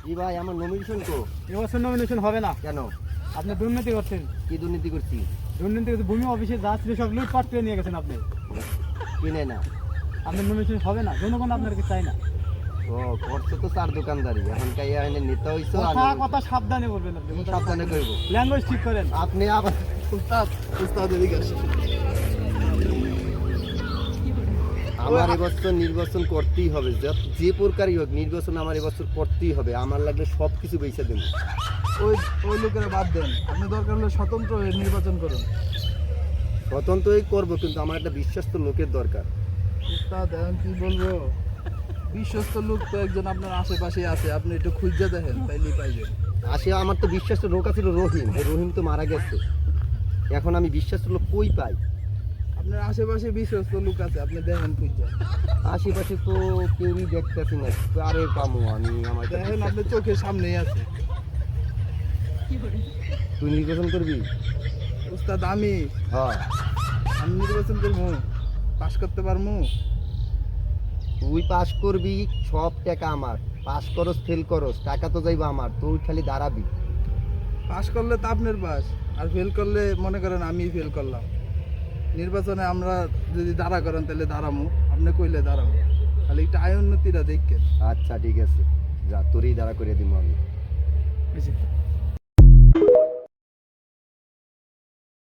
জি ভাই, আমার নমিনেশন তো এবছর নমিনেশন হবে না। কেন? আপনি দুর্নীতি করছেন। কি দুর্নীতি করছি? দুর্নীতি করতে ভূমি অফিসে যা ছিল সব লুটপাট করে নিয়ে গেছেন আপনি। কিনে না। আপনার নমিনেশন হবে না, জনগণ আপনার কি চাই না। ও করছো তো চার দোকানদারি, এখন কাই আইনে নেতা হইছো। কথা কথা সাবধানে বলবেন আপনি, কথা সাবধানে করব। ল্যাঙ্গুয়েজ ঠিক করেন। আপনি আবার উস্তাদ এদিকে আসেন। আমার এবছর নির্বাচন করতেই হবে, যে প্রকারই হোক নির্বাচন আমার এবছর করতেই হবে। আমার লাগলে সব কিছু বেঁচে দেবো। ওই ওই লোকেরা বাদ দেন, আপনি দরকার হলে স্বতন্ত্র হয়ে নির্বাচন করুন। স্বতন্ত্রই করবো, কিন্তু আমার একটা বিশ্বস্ত লোকের দরকার। উস্তাদ এখন কি বলবো, বিশ্বস্ত লোক তো একজন আপনার আশেপাশে আছে, আপনি একটু খুঁজে দেখেন তাইলেই পাইবেন। আমার তো বিশ্বাস্ত লোক ছিল রহিম, রহিম তো মারা গেছে। এখন আমি বিশ্বাস্ত লোক কই পাই? আপনার আশেপাশে বিশ্বস্ত লোক আছে, আপনি দেখেন খুঁজে। আশেপাশে তো কেউই দেখতেছি না, আরে পামো আমি আমার দেখেন আপনার চোখের সামনেই আছে। তুই নির্বাচন করবি? উস্তাদ আমি হ্যাঁ, আমি নির্বাচন করবো, পাস করতে পারবো। তুই পাস করবি, সব টাকা আমার। পাস করস ফেল করস, টাকা তো যাইবা আমার, তুই খালি দাঁড়াবি। পাস করলে তো আপনার পাস, আর ফেল করলে মনে করেন আমি ফেল করলাম। নির্বাচনে আমরা যদি দাঁড়া করেন তাহলে দাঁড়ামো, আপনি কইলে দাঁড়াবো, খালি একটা আয় উন্নতিটা দেখেন। আচ্ছা ঠিক আছে, যা তোরই দাঁড়া করে দিব আমি। বুঝছি।